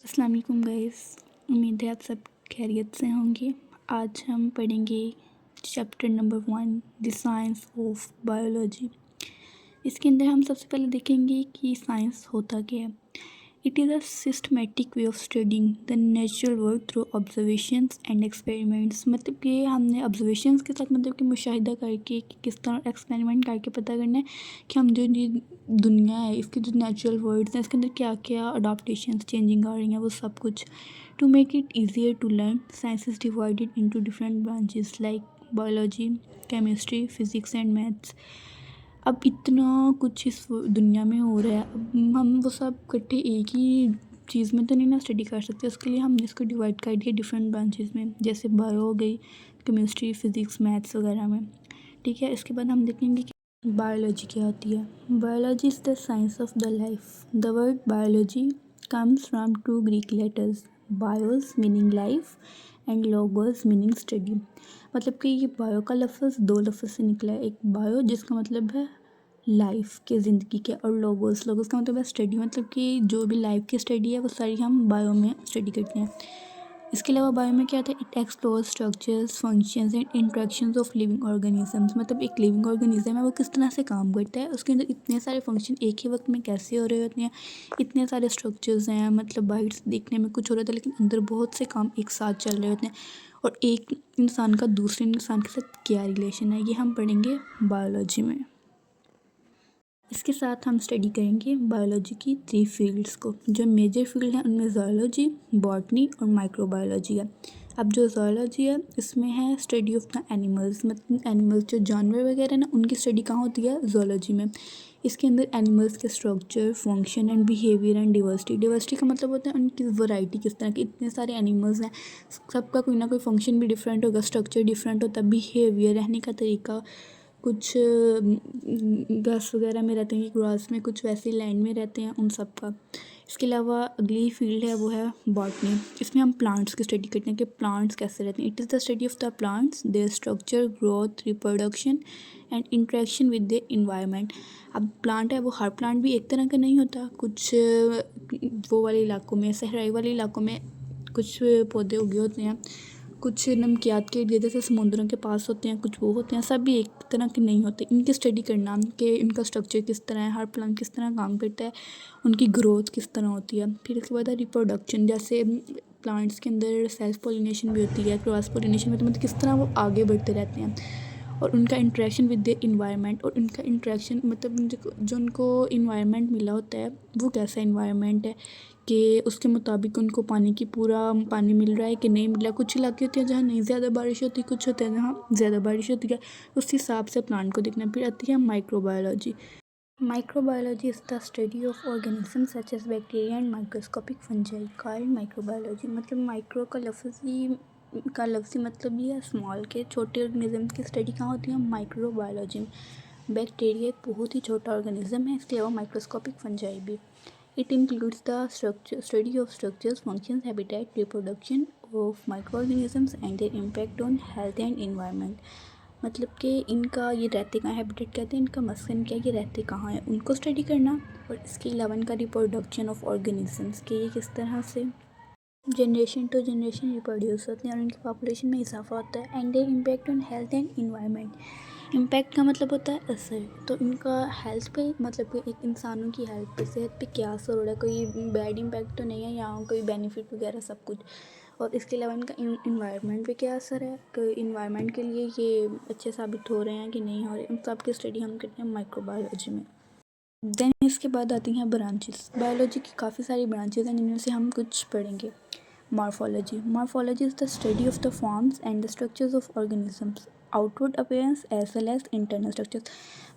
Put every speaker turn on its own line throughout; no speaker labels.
अस्सलाम वालेकुम गाइस। उम्मीद है आप सब खैरियत से होंगे। आज हम पढ़ेंगे chapter number 1 the science of biology. इसके अंदर हम सबसे पहले देखेंगे कि साइंस होता क्या है। It is a systematic way of studying the natural world through observations and experiments. मतलब कि हमने ऑब्जर्वेशंस के साथ मतलब कि मुशाहिदा करके कि किस तरह एक्सपेरिमेंट करके पता करना है कि हम जो ये दुनिया है इसके जो नेचुरल वर्ल्ड्स हैं इसके अंदर क्या क्या अडाप्टेशंस चेंजिंग आ रही हैं वो सब कुछ। To make it easier to learn science is divided into different branches like biology, chemistry, physics and maths. अब इतना कुछ इस दुनिया में हो रहा है, अब हम वो सब इकट्ठे एक ही चीज़ में तो नहीं ना स्टडी कर सकते। उसके लिए हमने इसको डिवाइड कर दिया डिफरेंट ब्रांचेस में, जैसे बायो हो गई, केमिस्ट्री, फिज़िक्स, मैथ्स वगैरह में। ठीक है, इसके बाद हम देखेंगे कि बायोलॉजी क्या होती है। Biology is the science of the life. The word biology comes from two Greek letters, bios meaning life and logos meaning study. मतलब कि ये बायो का लफ्ज़ दो लफ्ज़ से निकला है। एक बायो जिसका मतलब है लाइफ के ज़िंदगी के, और लोगोस लोगोस का मतलब है स्टडी। मतलब कि जो भी लाइफ की स्टडी है वो सारी हम बायो में स्टडी करते हैं। इसके अलावा बायो में क्या आता है, it explore structures, functions and interactions of living organisms. मतलब एक लिविंग ऑर्गेनिज्म है वो किस तरह से काम करता है, उसके अंदर इतने सारे फंक्शन एक ही वक्त में कैसे हो रहे होते हैं, इतने सारे स्ट्रक्चर्स हैं। मतलब बाहर से देखने में कुछ हो रहा था लेकिन अंदर बहुत से काम एक साथ चल रहे होते हैं, और एक इंसान का दूसरे इंसान के साथ क्या रिलेशन है ये हम पढ़ेंगे बायोलॉजी में। इसके साथ हम स्टडी करेंगे बायोलॉजी की 3 फील्ड्स को। जो मेजर फील्ड है उनमें ज़ूलॉजी, बॉटनी और माइक्रोबायोलॉजी है। अब जो ज़ूलॉजी है इसमें है स्टडी ऑफ द एनिमल्स। मतलब एनिमल्स जो जानवर वगैरह ना उनकी स्टडी कहाँ होती है, ज़ूलॉजी में। इसके अंदर एनिमल्स के structure, function and behaviour and diversity. Diversity का मतलब होता है उनकी वैरायटी किस तरह की, इतने सारे एनिमल्स हैं, सबका कोई ना कोई फंक्शन भी डिफरेंट होगा, स्ट्रक्चर डिफरेंट होता है, बिहेवियर, रहने का तरीका, कुछ घास वगैरह में रहते हैं, ग्रास में, कुछ वैसे लैंड में रहते हैं, उन सब का। इसके अलावा अगली फील्ड है वो है बॉटनी। इसमें हम प्लांट्स की स्टडी करते हैं कि प्लांट्स कैसे रहते हैं। It is the study of the plants, there structure, growth, reproduction and interaction with the environment. अब प्लांट है वो हर प्लांट भी एक तरह का नहीं होता। कुछ वो वाले इलाकों में, सहराई वाले इलाकों में कुछ पौधे उगे होते हैं, कुछ नमकियात के एरिया जैसे समुद्रों के पास होते हैं, कुछ वो होते हैं, सब भी एक तरह के नहीं होते। इनकी स्टडी करना कि इनका स्ट्रक्चर किस तरह है, हर प्लांट किस तरह काम करता है, उनकी ग्रोथ किस तरह होती है। फिर इसके बाद है रिप्रोडक्शन। जैसे प्लांट्स के अंदर सेल्फ पोलिनेशन भी होती है, क्रॉस पोलिनेशन में, तो मतलब किस तरह वो आगे बढ़ते रहते हैं। और उनका इंट्रैक्शन विद द इन्वायरमेंट, और उनका इंट्रैक्शन मतलब जो उनको इन्वायरमेंट मिला होता है वो कैसा इन्वायरमेंट है, कि उसके मुताबिक उनको पानी की पूरा पानी मिल रहा है कि नहीं मिल रहा। कुछ इलाके होते हैं जहाँ नहीं ज़्यादा बारिश होती, कुछ होते हैं जहाँ ज़्यादा बारिश होती है, उस हिसाब से प्लांट को देखना। फिर आती है microbiology. Microbiology is the study of organism such as bacteria and microscopic fungi called microbiology. मतलब माइक्रो का लफ्ज़ी मतलब ये है स्मॉल के, छोटे ऑर्गेनिज्म की स्टडी कहाँ होती है, माइक्रोबायोलॉजी में। बैक्टीरिया एक बहुत ही छोटा ऑर्गेनिज्म है, इसके अलावा माइक्रोस्कोपिक फंजाई भी। It includes the study of structures, functions, habitat, reproduction of microorganisms and their impact on health and environment। मतलब कि इनका ये रहते कहाँ, हैबिटेट कहते हैं, इनका मस्कन क्या है, ये रहते कहाँ है, उनको स्टडी करना। और इसके अलावा इनका रिप्रोडक्शन ऑफ ऑर्गेनिजम्स कि ये किस तरह से जनरेशन टू जनरेशन रिप्रोड्यूस होते हैं और इनकी पॉपुलेशन में इजाफा होता है। And there impact on health and environment. Impact का मतलब होता है असर, तो इनका हेल्थ पे, मतलब कि एक इंसानों की हेल्थ पे, सेहत पे क्या असर हो रहा है, कोई बैड इम्पैक्ट तो नहीं है यहाँ, कोई बेनिफिट वगैरह सब कुछ। और इसके अलावा इनका इन्वायरमेंट पे क्या असर है, कि इन्वायरमेंट के लिए ये अच्छे साबित हो रहे हैं कि नहीं हो रहे, उन सब की स्टडी हम करते हैं माइक्रोबायोलॉजी में। देन इसके बाद आती हैं ब्रांचेस। बायोलॉजी की काफ़ी सारी ब्रांचेस हैं जिनमें से हम कुछ पढ़ेंगे। Morphology. Morphology is the study of the forms and the structures of organisms, outward appearance as well as internal structures.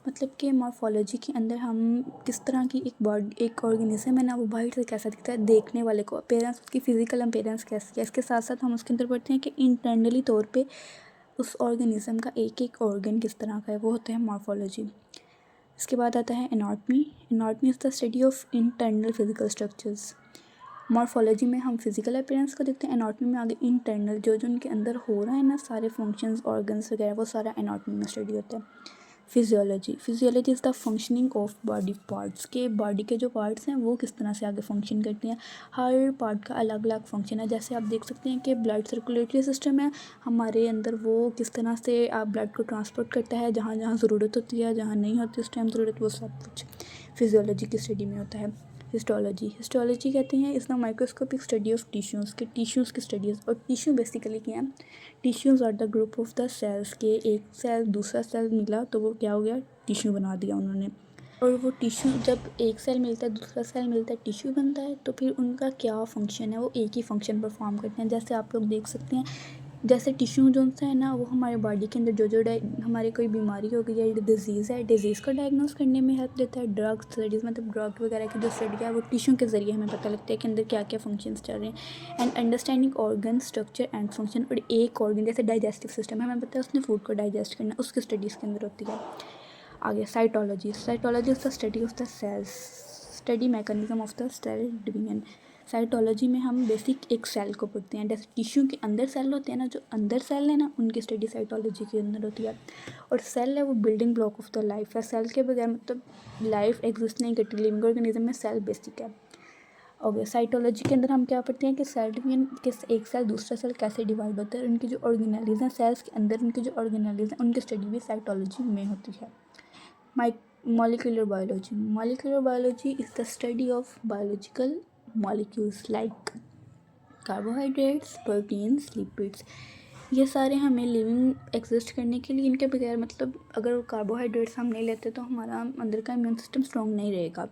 मतलब कि मॉर्फोलॉजी के अंदर हम किस तरह की एक ऑर्गेनिज्म है ना वो बाहर से कैसा दिखता है, देखने वाले को अपीयरेंस, उसकी फिजिकल अपीयरेंस कैसी है। इसके साथ साथ हम उसके अंदर पढ़ते हैं कि इंटरनली तौर पे उस ऑर्गेनिज्म का एक एक ऑर्गन किस तरह का है, वो होता है मॉर्फोलॉजी। इसके बाद आता है anatomy. Anatomy is the study of internal physical structures. Morphology में हम फिजिकल अपीयरेंस को देखते हैं, एनाटमी में आगे इंटरनल जो जो उनके अंदर हो रहा है ना, सारे फंक्शंस, ऑर्गन्स वगैरह, वो सारा एनाटमी में स्टडी होता है। Physiology is the functioning of body parts, के बॉडी के जो पार्ट्स हैं वो किस तरह से आगे फंक्शन करते हैं। हर पार्ट का अलग अलग फंक्शन है। जैसे आप देख सकते हैं कि ब्लड सर्कुलेटरी सिस्टम है हमारे अंदर, वो किस तरह से आप ब्लड को ट्रांसपोर्ट करता है, जहाँ जहाँ ज़रूरत होती है, जहाँ नहीं होती उस टाइम ज़रूरत, वो सब कुछ फिजियोलॉजी की स्टडी में होता है। हिस्टोलॉजी कहते हैं is the microscopic study of tissues, के टिश्यूज़ की स्टडीज़। और टिश्यू बेसिकली क्या है, tissues are the group of the cells, के एक सेल दूसरा सेल मिला तो वो क्या हो गया, टिश्यू बना दिया उन्होंने। और वो टिश्यू जब एक सेल मिलता है दूसरा सेल मिलता है टिश्यू बनता है, तो फिर उनका क्या फंक्शन है, वो एक ही फंक्शन परफॉर्म करते हैं। जैसे आप लोग देख सकते हैं, जैसे टिश्यू जो सा है ना, वो हमारे बॉडी के अंदर जो हमारी कोई बीमारी हो गई या डिजीज़ है, डिजीज़ को डायग्नोस करने में हेल्प देता है। ड्रग स्टडीज़, मतलब ड्रग वगैरह की जो स्टडी है वो टिश्यू के ज़रिए हमें पता लगता है कि अंदर क्या क्या फंक्शंस चल रहे हैं। And understanding organ structure and function, और एक ऑर्गन जैसे डाइजेस्टिव सिस्टम है, हमें पता है उसने फूड को डाइजेस्ट करना, उसकी स्टडीज़ के अंदर होती है। आगे cytology is the study of the cells, study mechanism of the cell division. Cytology में हम बेसिक एक सेल को पढ़ते हैं। जैसे टिश्यू के अंदर सेल होते हैं ना, जो अंदर सेल है ना, उनकी स्टडी साइटोलॉजी के अंदर होती है। और सेल है वो building block of the life है। सेल के बगैर मतलब लाइफ एग्जिस्ट नहीं करती। लिविंग ऑर्गेनिज्म में सेल बेसिक है। ओके, साइटोलॉजी के अंदर हम क्या पढ़ते हैं कि सेल डिवीजन, किस एक सेल दूसरा सेल कैसे डिवाइड होता है, उनकी जो ऑर्गेनेलिज़ हैं सेल्स के अंदर, उनकी जो ऑर्गेनेलिज़ हैं उनकी स्टडी भी साइटोलॉजी में होती है। Molecular biology is the study of biological molecules like carbohydrates, proteins, lipids। ये सारे हमें लिविंग एग्जिस्ट करने के लिए, इनके बगैर मतलब अगर कार्बोहाइड्रेट्स हम नहीं लेते तो हमारा अंदर का इम्यून सिस्टम स्ट्रॉन्ग नहीं रहेगा।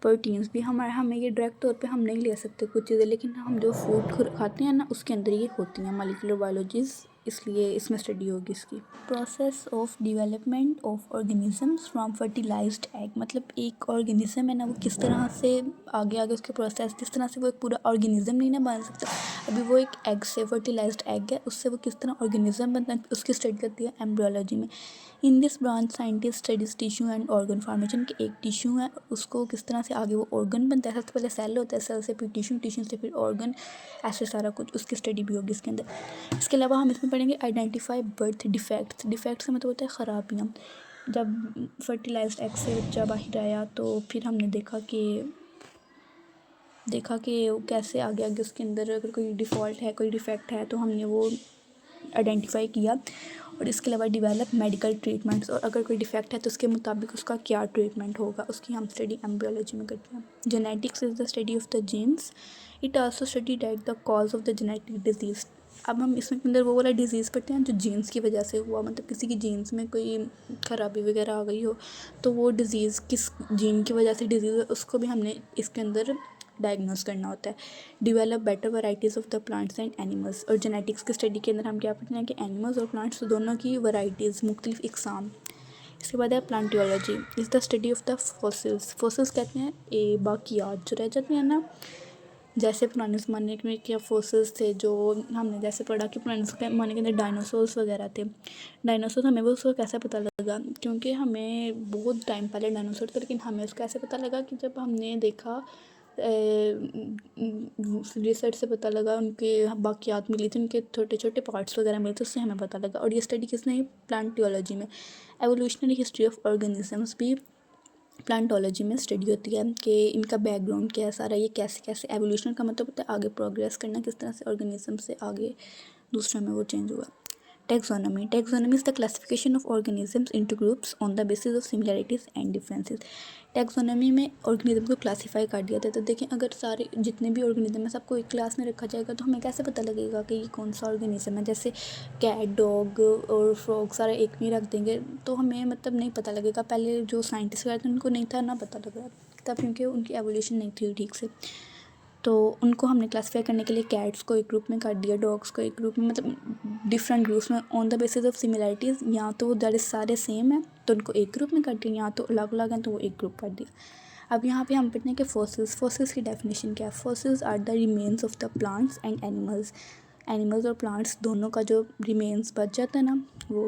प्रोटीन्स भी हमें ये डायरेक्ट तौर पे हम नहीं ले सकते कुछ चीज़ें, लेकिन हम जो फूड खाते हैं ना उसके अंदर ये होती हैं मॉलिक्यूलर बायोलॉजीज, इसलिए इसमें स्टडी होगी इसकी। Process of development of organisms from fertilised egg, मतलब एक ऑर्गेनिज्म है ना वो किस तरह से आगे आगे उसके प्रोसेस, किस तरह से वो एक पूरा ऑर्गेनिज्म नहीं ना बन सकता। अभी वो एक एग से, फर्टिलाइज्ड एग है, उससे वो किस तरह ऑर्गेनिज्म बनता है उसकी स्टडी करती है एम्ब्रियोलॉजी में। In this branch scientist studies tissue and organ formation, के एक टिश्यू है उसको किस तरह से आगे वो ऑर्गन बनता है। सबसे पहले सेल होता है, सेल से फिर टिश्यू, टिश्यू से फिर ऑर्गन, ऐसे सारा कुछ उसकी स्टडी भी होगी इसके अंदर। इसके अलावा हम इसमें पढ़ेंगे आइडेंटिफाई बर्थ डिफेक्ट्स। डिफेक्ट्स का मतलब होता है ख़राबियाँ। जब फर्टिलाइज्ड एग से बच्चा बाहर आया तो फिर हमने देखा कि कैसे आगे आगे उसके अंदर अगर कोई डिफ़ॉल्ट है, कोई डिफेक्ट है तो हमने वो आइडेंटिफाई किया। और इसके अलावा डिवेलप मेडिकल ट्रीटमेंट्स, और अगर कोई डिफेक्ट है तो उसके मुताबिक उसका क्या ट्रीटमेंट होगा, उसकी हम स्टडी एम्ब्रियोलॉजी में करते हैं। Genetics is the study of the genes. It also study that the cause of the genetic disease. अब हम इसमें अंदर वो वाला डिजीज़ पढ़ते हैं जो जीन्स की वजह से हुआ, मतलब किसी की जीन्स में कोई ख़राबी वगैरह आ गई हो तो वो डिज़ीज़ किस जीन की वजह से डिजीज़ है उसको भी हमने इसके अंदर डायग्नोस करना होता है। Develop better varieties of the plants and animals, और जेनेटिक्स की स्टडी के अंदर हम क्या पढ़ते हैं कि एनिमल्स और प्लांट्स दोनों की वैराइटीज़ मुख्तलिफ इकसाम। इसके बाद है palaeontology is the study of the fossils. Fossils कहते हैं ये बाकियात जो रह जाते हैं ना, जैसे पुराने ज़माने में क्या फॉसिल्स थे, जो हमने जैसे पढ़ा कि पुराने ज़माने के अंदर डायनासोर्स वगैरह थे। डायनासोर हमें वो उसको कैसे पता लगा, क्योंकि हमें बहुत टाइम पहले डायनासोर थे, लेकिन हमें उसका कैसे पता लगा कि जब हमने देखा रिसर्च से पता लगा, उनके बाकियात मिली थी, उनके छोटे छोटे पार्ट्स वगैरह मिले थे, उससे हमें पता लगा। और ये स्टडी किसने, प्लांटियोलॉजी में। एवोल्यूशनरी हिस्ट्री ऑफ ऑर्गेनिजम्स भी प्लांटोलॉजी में स्टडी होती है कि इनका बैकग्राउंड क्या है सारा, ये कैसे कैसे एवोल्यूशन का मतलब होता है आगे प्रोग्रेस करना, किस तरह से ऑर्गेनिज्म से आगे दूसरे में वो चेंज हुआ। Taxonomy is the classification of organisms into groups on the basis of similarities and differences. Taxonomy में ऑर्गेनिज्म को क्लासीफाई कर दिया था। तो देखें, अगर सारे जितने भी ऑर्गेनिज्म है सबको एक क्लास में रखा जाएगा तो हमें कैसे पता लगेगा कि ये कौन सा ऑर्गेनिज्म है। जैसे कैट, डॉग और फ्रॉग सारे एक में रख देंगे तो हमें मतलब नहीं पता लगेगा। पहले जो साइंटिस्ट वगैरह थे उनको नहीं था ना पता लगा तब, क्योंकि उनकी एवोल्यूशन नहीं थी ठीक से। तो उनको हमने क्लासीफाई करने के लिए कैट्स को एक ग्रुप में कर दिया, डॉग्स को एक ग्रुप में, मतलब डिफरेंट ग्रुप्स में on the basis of similarities. या तो वो ज़्यादा सारे सेम हैं तो उनको एक ग्रुप में कर दिया, या तो अलग अलग हैं तो वो एक ग्रुप कर दिया। अब यहाँ पे हम पढ़ते हैं कि फॉसिल्स की डेफिनेशन क्या है। Fossils are the remains of the plants and animals और प्लांट्स दोनों का जो रिमेन्स बच जाता है ना, वो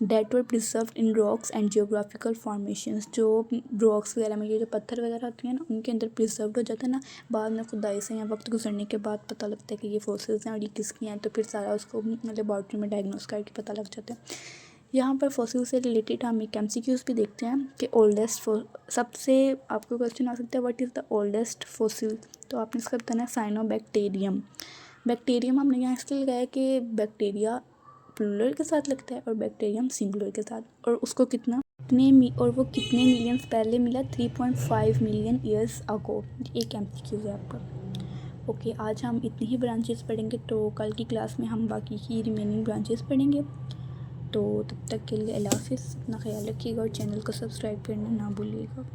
that were preserved in rocks and geographical formations. जो रॉक्स वगैरह में ये जो पत्थर वगैरह होती हैं ना, उनके अंदर प्रिजर्व्ड हो जाता है ना, बाद में खुदाई से या वक्त गुजरने के बाद पता लगता है कि ये फॉसिल्स हैं और ये किसकी हैं, तो फिर सारा उसको लेबॉर्ट्री में डायग्नोस करके पता लग जाता है। यहाँ पर फॉसिल से रिलेटेड हम एक MCQs भी देखते हैं कि ओल्डेस्ट सबसे आपको क्वेश्चन आ सकता है what is the oldest fossil. तो आपने इसका बताना है साइनोबैक्टीरियम। बैक्टीरियम हमने यहाँ इसलिए लगाया कि बैक्टीरिया प्लूरल के साथ लगता है और बैक्टीरियम सिंगुलर के साथ, और उसको वो कितने मिलियंस पहले मिला, 3.5 मिलियन ईयर्स अगो। एक MCQ है आपका। ओके, आज हम इतनी ही ब्रांचेस पढ़ेंगे, तो कल की क्लास में हम बाकी की रिमेनिंग ब्रांचेस पढ़ेंगे। तो तब तक के लिए अल्लाह हाफ़िज़, अपना ख्याल रखिएगा और चैनल को सब्सक्राइब करना ना भूलिएगा।